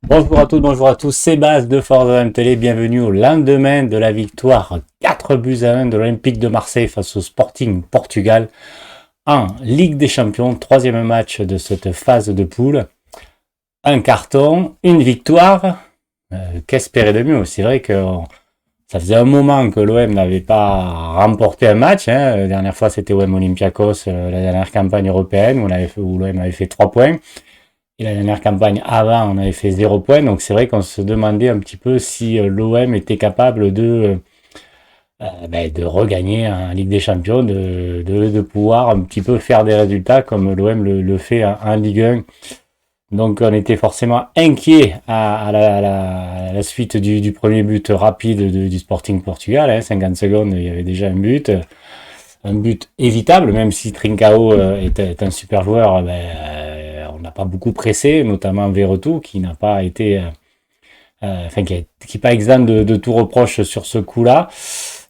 Bonjour à toutes, bonjour à tous, c'est Baz de Forza Télé, bienvenue au lendemain de la victoire 4-1 de l'Olympique de Marseille face au Sporting Portugal en Ligue des Champions, troisième match de cette phase de poule. Un carton, une victoire, qu'espérer de mieux? C'est vrai que ça faisait un moment que l'OM n'avait pas remporté un match, hein. La dernière fois c'était OM Olympiakos, la dernière campagne européenne où l'OM avait fait 3 points. Et la dernière campagne avant, on avait fait 0 points. Donc c'est vrai qu'on se demandait un petit peu si l'OM était capable de regagner en Ligue des Champions, de pouvoir un petit peu faire des résultats comme l'OM le fait en Ligue 1. Donc on était forcément inquiet à la suite du premier but rapide du Sporting Portugal. 50 secondes, il y avait déjà un but évitable, même si Trincao est un super joueur. On n'a pas beaucoup pressé, notamment Verretou, qui n'a pas été, qui n'est pas exempt de tout reproche sur ce coup-là.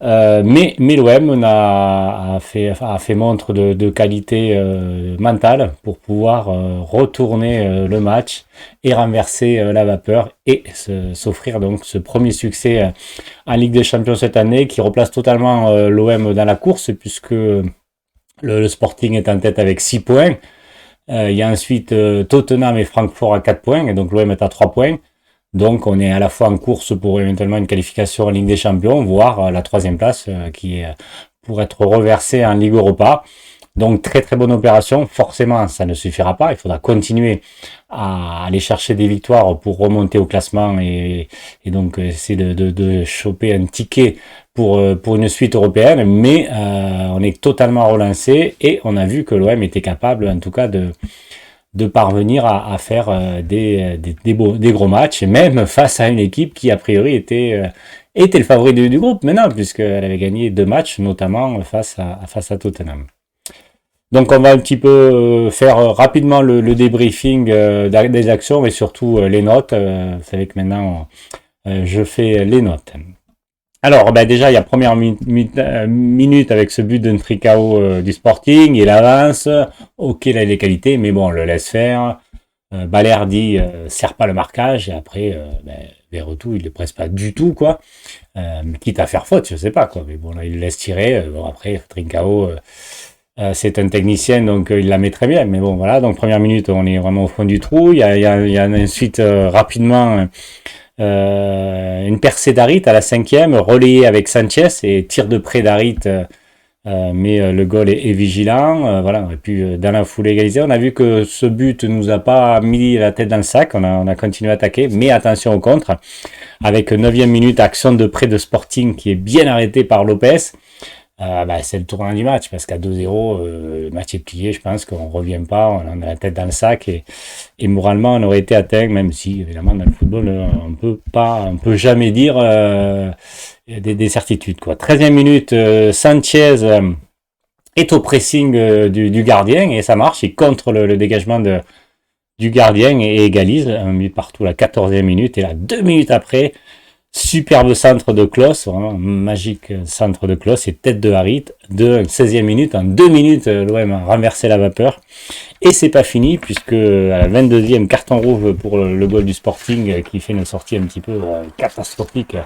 Mais l'OM a fait montre de qualité mentale pour pouvoir retourner le match et renverser la vapeur et s'offrir donc ce premier succès en Ligue des Champions cette année qui replace totalement l'OM dans la course puisque le Sporting est en tête avec 6 points. Il y a ensuite Tottenham et Francfort à 4 points et donc l'OM est à 3 points. Donc on est à la fois en course pour éventuellement une qualification en Ligue des Champions, voire la troisième place qui est pour être reversée en Ligue Europa. Donc très très bonne opération. Forcément, ça ne suffira pas. Il faudra continuer à aller chercher des victoires pour remonter au classement et donc essayer de choper un ticket pour une suite européenne. Mais on est totalement relancé et on a vu que l'OM était capable en tout cas de parvenir à faire des gros matchs, même face à une équipe qui a priori était le favori du groupe maintenant, puisqu'elle avait gagné 2 matchs, notamment face à Tottenham. Donc on va un petit peu faire rapidement le débriefing des actions, mais surtout les notes. Vous savez que maintenant je fais les notes. Alors, déjà, il y a première minute avec ce but d'un Trincao du Sporting, il avance, ok, il a les qualités, mais bon, on le laisse faire. Balerdi sert pas le marquage, et après, Verretou, il le presse pas du tout, quoi. Quitte à faire faute, je sais pas, quoi. Mais bon, là, il le laisse tirer. Bon, après, Trincao, c'est un technicien, donc il la met très bien. Mais bon, voilà, donc première minute, on est vraiment au fond du trou. Il y a ensuite, rapidement... une percée d'Harit à la 5e, relayée avec Sanchez et tir de près d'Harit, mais le goal est vigilant. Voilà, on aurait pu dans la foulée égaliser. On a vu que ce but nous a pas mis la tête dans le sac, on a continué à attaquer, mais attention au contre, avec 9e minute, action de près de Sporting qui est bien arrêtée par Lopez. C'est le tournant du match parce qu'à 2-0 le match est plié, je pense qu'on revient pas, on a la tête dans le sac et moralement on aurait été atteint, même si évidemment dans le football on peut jamais dire des certitudes, quoi. 13e minute, Sanchez est au pressing du gardien et ça marche, il contre le dégagement du gardien et égalise un but partout à la 14e minute et là 2 minutes après, superbe centre de Klose, vraiment magique centre de Klose et tête de Harit de 16e minute. En 2 minutes, l'OM a renversé la vapeur. Et c'est pas fini, puisque à la 22e, carton rouge pour le goal du Sporting qui fait une sortie un petit peu catastrophique,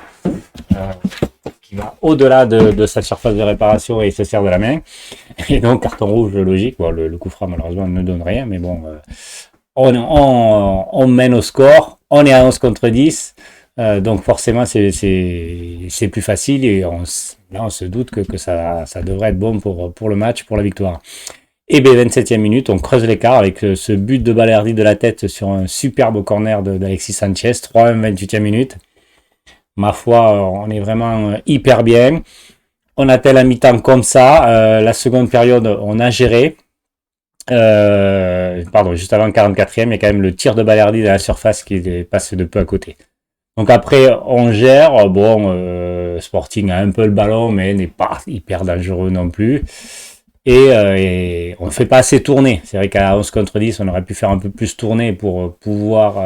qui va au-delà de sa surface de réparation et il se sert de la main. Et donc, carton rouge logique. Bon, le coup franc, malheureusement, ne donne rien, mais bon, on mène au score, on est à 11 contre 10. Donc forcément c'est plus facile et là on se doute que ça devrait être bon pour le match, pour la victoire. Et 27e minute, on creuse l'écart avec ce but de Balerdi de la tête sur un superbe corner d'Alexis Sanchez, 3-1 28e minute. Ma foi, on est vraiment hyper bien. On a-t-elle un mi-temps comme ça, la seconde période on a géré. Juste avant le 44e, il y a quand même le tir de Balerdi dans la surface qui passe de peu à côté. Donc après, on gère. Sporting a un peu le ballon, mais n'est pas hyper dangereux non plus. Et on ne fait pas assez tourner. C'est vrai qu'à 11 contre 10, on aurait pu faire un peu plus tourner pour pouvoir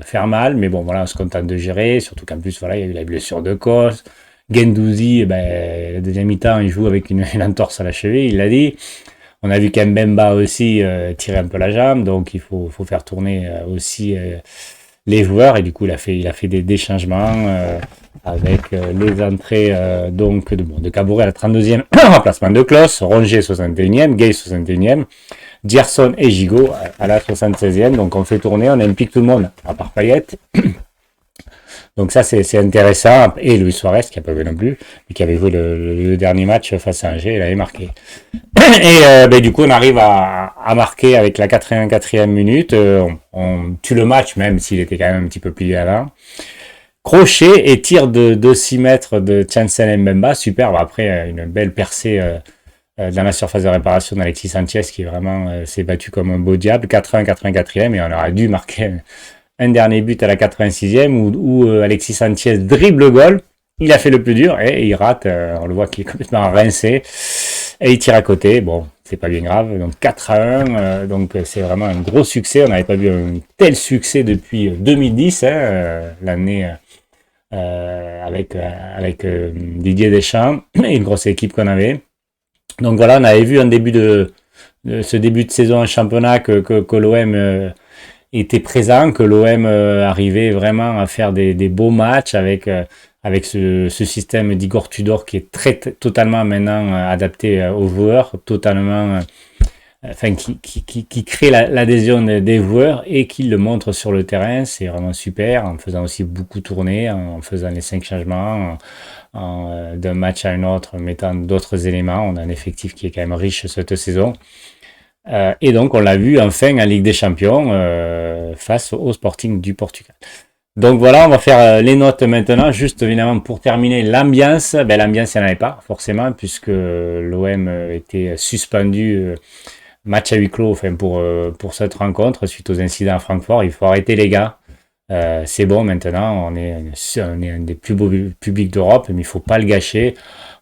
faire mal. Mais bon, voilà, on se contente de gérer. Surtout qu'en plus, voilà, il y a eu la blessure de Kos. Gendouzi, la deuxième mi-temps, il joue avec une entorse à la cheville, il l'a dit. On a vu qu'Mbemba aussi tirer un peu la jambe. Donc il faut faire tourner aussi les joueurs, et du coup il a fait des changements avec les entrées donc de Caboret à la 32e, remplacement de Klos, Rongier 61e, Gay 61e, Gerson et Gigot à la 76e. Donc on fait tourner, on implique tout le monde, à part Payet. Donc ça c'est intéressant. Et Luis Suarez qui n'a pas joué non plus, mais qui avait joué le dernier match face à Angers, il avait marqué. Et du coup on arrive à marquer avec la 84e minute. On tue le match même s'il était quand même un petit peu plié avant. Crochet et tir de 6 mètres de Chancel Mbemba, superbe. Après une belle percée dans la surface de réparation d'Alexis Sanchez qui vraiment s'est battu comme un beau diable. 80, 84e, et on aurait dû marquer un dernier but à la 86e où Alexis Sanchez dribble le goal. Il a fait le plus dur et il rate. On le voit qu'il est complètement rincé et il tire à côté. Bon, c'est pas bien grave. Donc 4-1. Donc c'est vraiment un gros succès. On n'avait pas vu un tel succès depuis 2010, l'année avec Didier Deschamps et une grosse équipe qu'on avait. Donc voilà, on avait vu un début de ce début de saison en championnat que l'OM était présent, que l'OM arrivait vraiment à faire des beaux matchs avec ce système d'Igor Tudor qui est totalement maintenant adapté aux joueurs, totalement qui crée l'adhésion des joueurs et qui le montre sur le terrain. C'est vraiment super, en faisant aussi beaucoup tourner, en faisant les 5 changements, d'un match à un autre, en mettant d'autres éléments. On a un effectif qui est quand même riche cette saison. Et donc on l'a vu enfin en Ligue des Champions face au Sporting du Portugal. Donc voilà, on va faire les notes maintenant, juste évidemment pour terminer l'ambiance. L'ambiance il n'y en avait pas forcément puisque l'OM était suspendu match à huis clos pour cette rencontre suite aux incidents à Francfort. Il faut arrêter les gars. C'est bon maintenant, on est un des plus beaux publics d'Europe, mais il faut pas le gâcher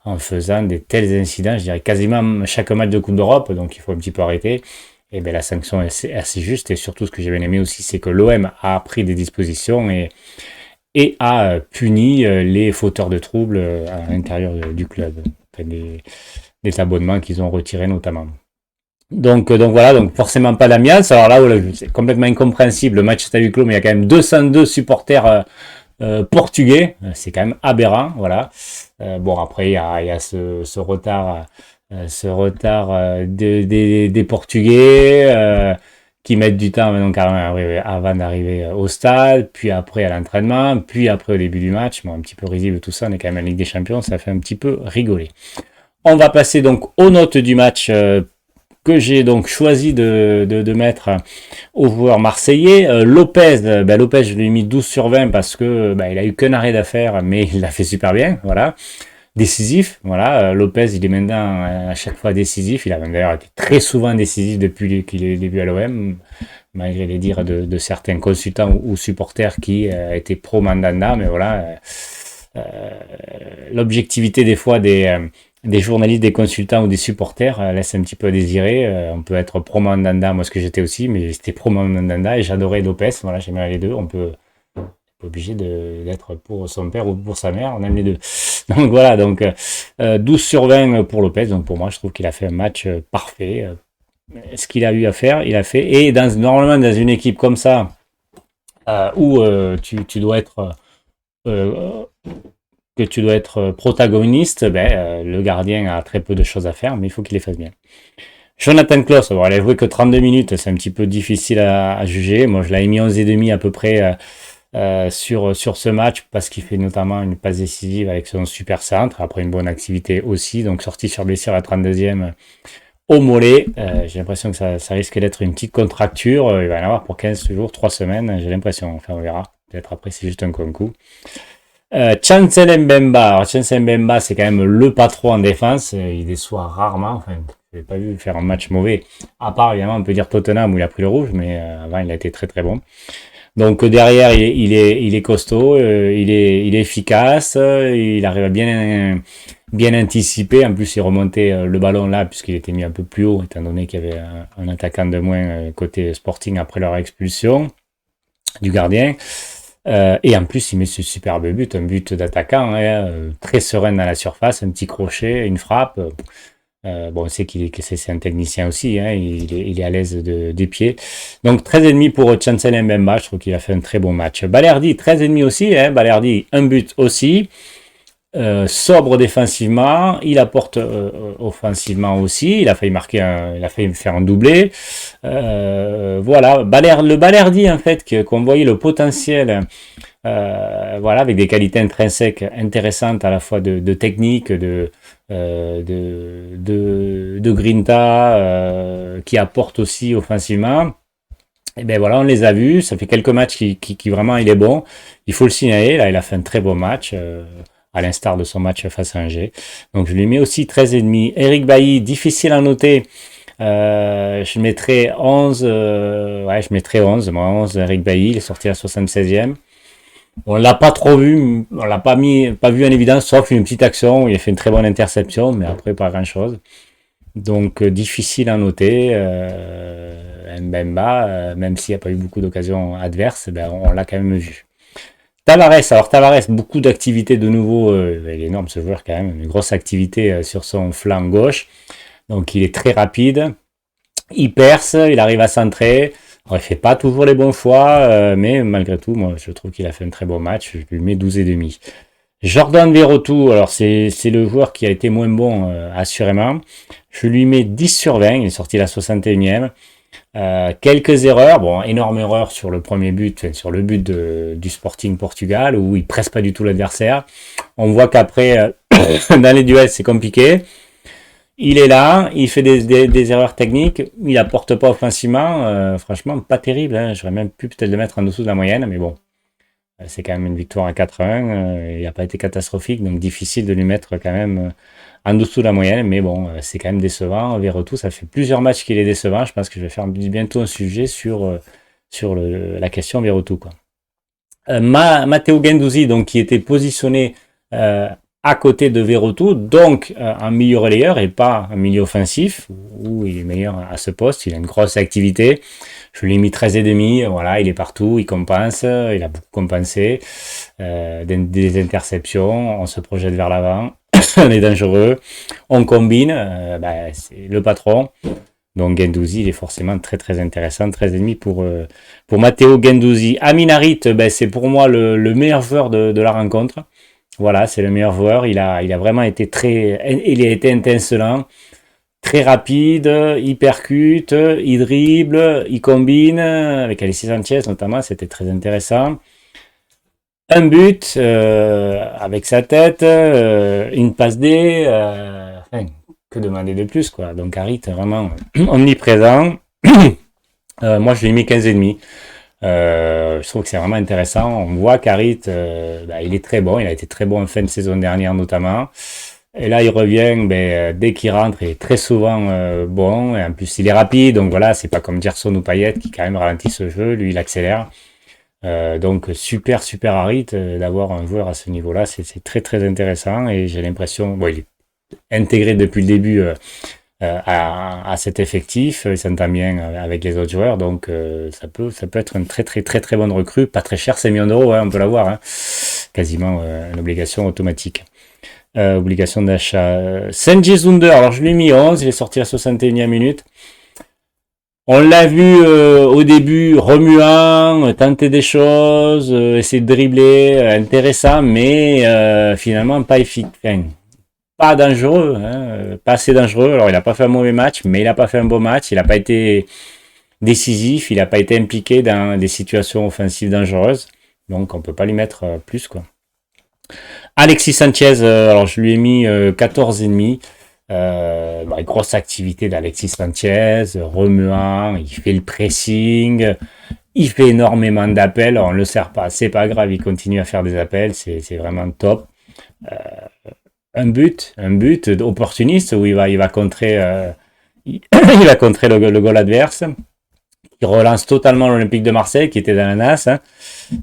en faisant des tels incidents. Je dirais quasiment chaque match de Coupe d'Europe, donc il faut un petit peu arrêter. Et la sanction est assez juste, et surtout ce que j'ai bien aimé aussi, c'est que l'OM a pris des dispositions et a puni les fauteurs de troubles à l'intérieur du club, des abonnements qu'ils ont retirés notamment. Donc voilà, donc forcément pas d'ambiance. Alors là, c'est complètement incompréhensible. Le match est à huis clos, mais il y a quand même 202 supporters portugais. C'est quand même aberrant, voilà. Bon, après, il y a ce retard, des Portugais qui mettent du temps donc, avant d'arriver au stade, puis après à l'entraînement, puis après au début du match. Bon, un petit peu risible tout ça, on est quand même en Ligue des Champions, ça fait un petit peu rigoler. On va passer donc aux notes du match que j'ai donc choisi de mettre aux joueurs marseillais. Lopez, Lopez, je lui ai mis 12 sur 20 parce que il a eu qu'un arrêt d'affaire, mais il l'a fait super bien, voilà. Décisif, voilà. Lopez, il est maintenant à chaque fois décisif. Il a même d'ailleurs été très souvent décisif depuis qu'il est début à l'OM, malgré les dires de certains consultants ou supporters qui étaient pro Mandanda, mais voilà. L'objectivité des fois des journalistes, des consultants ou des supporters laisse un petit peu à désirer. On peut être pro Mandanda, moi ce que j'étais aussi, mais j'étais pro Mandanda et j'adorais Lopez. Voilà, j'aimais les deux. On peut pas obligé d'être pour son père ou pour sa mère, on aime les deux. Donc voilà, donc 12 sur 20 pour Lopez. Donc pour moi, je trouve qu'il a fait un match parfait. Ce qu'il a eu à faire, il a fait. Et normalement, dans une équipe comme ça, où tu dois être protagoniste, le gardien a très peu de choses à faire, mais il faut qu'il les fasse bien. Jonathan Klaus, il a joué que 32 minutes, c'est un petit peu difficile à juger. Moi, je l'avais mis 11,5 à peu près sur ce match parce qu'il fait notamment une passe décisive avec son super centre, après une bonne activité aussi, donc sorti sur blessure à 32e au mollet. J'ai l'impression que ça risque d'être une petite contracture. Il va y en avoir pour 15 jours, 3 semaines, j'ai l'impression. Enfin, on verra. Peut-être après, c'est juste un coup. Chancel Mbemba. Alors, Chancel Mbemba, c'est quand même le patron en défense. Il déçoit rarement. Enfin, je l'ai pas vu faire un match mauvais. À part, évidemment, on peut dire Tottenham où il a pris le rouge, mais avant, il a été très très bon. Donc derrière, il est costaud, il est efficace, il arrive à bien anticiper. En plus, il remontait le ballon là puisqu'il était mis un peu plus haut, étant donné qu'il y avait un attaquant de moins côté Sporting après leur expulsion du gardien. Et en plus, il met ce superbe but, un but d'attaquant, très serein dans la surface, un petit crochet, une frappe. Bon, on sait que c'est un technicien aussi, hein, il est à l'aise des pieds. Donc 13,5 pour Chancel Mbemba, je trouve qu'il a fait un très bon match. Balerdi, 13,5 aussi, hein, Balerdi, un but aussi. Sobre défensivement, il apporte offensivement aussi, il a failli il a failli faire un doublé. Voilà, le Balerdi en fait, qu'on voyait le potentiel, voilà, avec des qualités intrinsèques intéressantes à la fois de technique, de grinta, qui apporte aussi offensivement. Et ben voilà, on les a vus, ça fait quelques matchs qui vraiment il est bon. Il faut le signaler, là il a fait un très beau match. À l'instar de son match face à Angers. Donc je lui mets aussi 13,5. Eric Bailly, difficile à noter. Je mettrai 11. Ouais, je mettrai 11. Moi, 11, Eric Bailly, il est sorti à 76e. On l'a pas trop vu, on l'a pas vu en évidence, sauf une petite action où il a fait une très bonne interception, mais après pas grand chose. Donc difficile à noter. Mbemba, même s'il n'y a pas eu beaucoup d'occasions adverses, ben, on l'a quand même vu. Tavares, beaucoup d'activités de nouveau, il est énorme ce joueur quand même, une grosse activité sur son flanc gauche, donc il est très rapide, il perce, il arrive à centrer, alors, il fait pas toujours les bons choix, mais malgré tout, moi je trouve qu'il a fait un très bon match, je lui mets 12,5. Jordan Verretou, alors c'est le joueur qui a été moins bon assurément, je lui mets 10 sur 20, il est sorti la 61e. Quelques erreurs, bon, énorme erreur sur le premier but, sur le but du Sporting Portugal, où il presse pas du tout l'adversaire. On voit qu'après, dans les duels, c'est compliqué. Il est là, il fait des erreurs techniques, il apporte pas offensivement, franchement, pas terrible, hein. J'aurais même pu peut-être le mettre en dessous de la moyenne, mais bon, c'est quand même une victoire à 4-1, il n'a pas été catastrophique, donc difficile de lui mettre quand même en dessous de la moyenne, mais bon, c'est quand même décevant. Verretou, ça fait plusieurs matchs qu'il est décevant. Je pense que je vais faire bientôt un sujet sur la question Verretou, quoi. Matteo Guendouzi, donc, qui était positionné à côté de Verretou, donc en milieu relayeur et pas en milieu offensif, où il est meilleur à ce poste. Il a une grosse activité. Je lui ai mis 13,5. Voilà, il est partout, il compense, il a beaucoup compensé. Des interceptions, on se projette vers l'avant. On est dangereux, on combine, c'est le patron. Donc Guendouzi, il est forcément très très intéressant, 13,5 pour Matteo Guendouzi. Amin Harit, c'est pour moi le meilleur joueur de la rencontre. Voilà, c'est le meilleur joueur. Il a vraiment été il a été intincelant, très rapide, il percute, il dribble, il combine, avec Alexis Sanchez notamment, c'était très intéressant. Un but avec sa tête, une passe D, enfin, que demander de plus, quoi. Donc Harit vraiment omniprésent. Moi je lui ai mis 15,5. Je trouve que c'est vraiment intéressant. On voit qu'Harit, il est très bon, il a été très bon en fin de saison dernière notamment. Et là il revient, dès qu'il rentre, il est très souvent bon, et en plus il est rapide, donc voilà, c'est pas comme Gerson ou Payet qui quand même ralentissent ce jeu, lui il accélère. Donc super Harit, d'avoir un joueur à ce niveau-là, c'est très très intéressant, et j'ai l'impression, bon, il est intégré depuis le début à cet effectif, il s'entend bien avec les autres joueurs, donc ça peut être une très bonne recrue, pas très cher, 5 millions d'euros, hein, on peut l'avoir, hein, quasiment une obligation automatique. Obligation d'achat. Sanji Zunder, alors je lui ai mis 11, il est sorti à 61e minute. On l'a vu au début remuant, tenter des choses, essayer de dribbler, intéressant, mais finalement pas efficace, enfin, pas dangereux, hein, pas assez dangereux. Alors il n'a pas fait un mauvais match, mais il n'a pas fait un bon match, il n'a pas été décisif, il n'a pas été impliqué dans des situations offensives dangereuses, donc on peut pas lui mettre plus, quoi. Alexis Sanchez, alors je lui ai mis 14,5. Grosse activité d'Alexis Sanchez, remuant, il fait le pressing, il fait énormément d'appels, on ne le sert pas, c'est pas grave, il continue à faire des appels, c'est vraiment top. Un but opportuniste où il va contrer, il va contrer le goal adverse. Il relance totalement l'Olympique de Marseille qui était dans la nasse. Hein.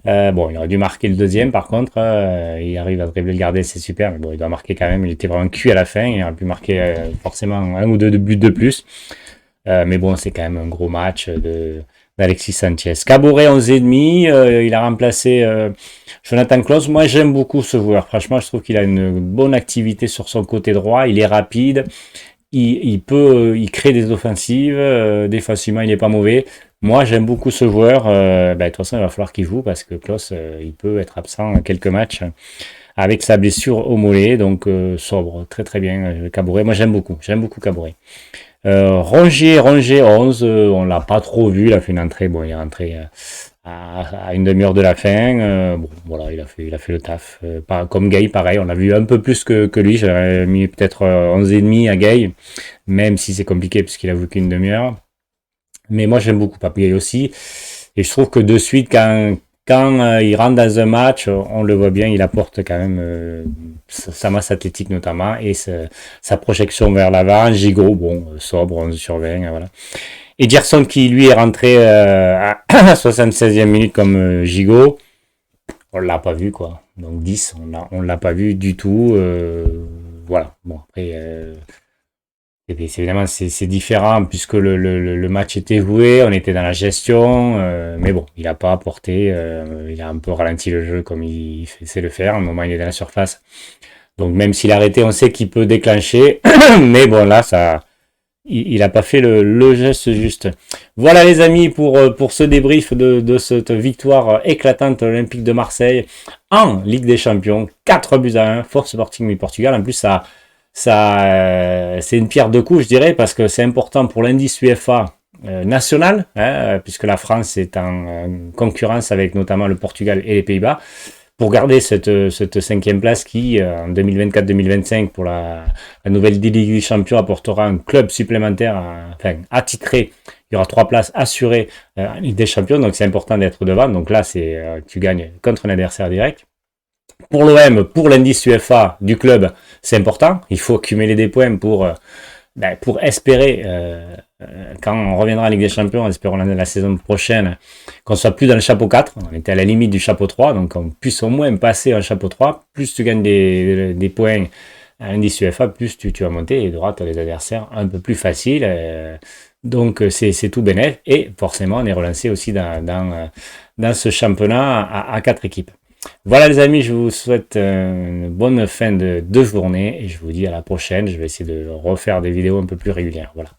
Il aurait dû marquer le deuxième par contre. Il arrive à dribbler le gardien, c'est super. Mais bon, il doit marquer quand même. Il était vraiment cuit à la fin. Il aurait pu marquer forcément un ou deux buts de plus. Mais bon, c'est quand même un gros match d'Alexis Sanchez. Caboret 11,5. Il a remplacé Jonathan Klaus. Moi, j'aime beaucoup ce joueur. Franchement, je trouve qu'il a une bonne activité sur son côté droit. Il est rapide. il crée des offensives, défensivement, il n'est pas mauvais. Moi, j'aime beaucoup ce joueur. De toute façon, il va falloir qu'il joue parce que Klose, il peut être absent quelques matchs avec sa blessure au mollet. Donc, sobre, très très bien. Caboret, moi j'aime beaucoup Caboret. Rongier 11, on l'a pas trop vu, il a fait une entrée, bon, il est rentré à une demi-heure de la fin. Bon, voilà, il a fait le taf. Comme Gay, pareil, on l'a vu un peu plus que lui. J'aurais mis peut-être 11,5 à Gay, même si c'est compliqué puisqu'il a vu qu'une demi-heure. Mais moi, j'aime beaucoup Pape Gay aussi. Et je trouve que de suite, quand il rentre dans un match, on le voit bien, il apporte quand même sa masse athlétique notamment et sa projection vers l'avant. Gigot, bon, sobre, 11 sur 20, voilà. Et Gerson qui lui est rentré à la 76e minute comme Gigot, on l'a pas vu quoi. Donc 10, on l'a pas vu du tout. Voilà. Bon après, évidemment c'est différent puisque le match était joué, on était dans la gestion, mais bon, il a pas apporté, il a un peu ralenti le jeu comme il sait le faire. À un moment il est dans la surface. Donc même s'il a arrêté, on sait qu'il peut déclencher, mais bon là ça. Il n'a pas fait le geste juste. Voilà les amis pour ce débrief de cette victoire éclatante de l'Olympique de Marseille en Ligue des Champions. 4-1, Force Sporting du Portugal. En plus, c'est une pierre deux coups, je dirais, parce que c'est important pour l'indice UEFA national, hein, puisque la France est en concurrence avec notamment le Portugal et les Pays-Bas. Pour garder cette cinquième place qui, en 2024-2025, pour la nouvelle Ligue des Champions, apportera un club supplémentaire, enfin attitré. Il y aura 3 places assurées en Ligue des Champions, donc c'est important d'être devant. Donc là, tu gagnes contre un adversaire direct. Pour l'OM, pour l'indice UEFA du club, c'est important. Il faut accumuler des points pour espérer, quand on reviendra en Ligue des Champions, espérons la saison prochaine, qu'on soit plus dans le chapeau 4. On était à la limite du chapeau 3, donc on puisse au moins passer un chapeau 3. Plus tu gagnes des points à l'indice UEFA, plus tu vas monter et tu auras les adversaires un peu plus faciles. Donc c'est tout bénef. Et forcément, on est relancé aussi dans ce championnat à 4 équipes. Voilà les amis, je vous souhaite une bonne fin de journée et je vous dis à la prochaine. Je vais essayer de refaire des vidéos un peu plus régulières. Voilà.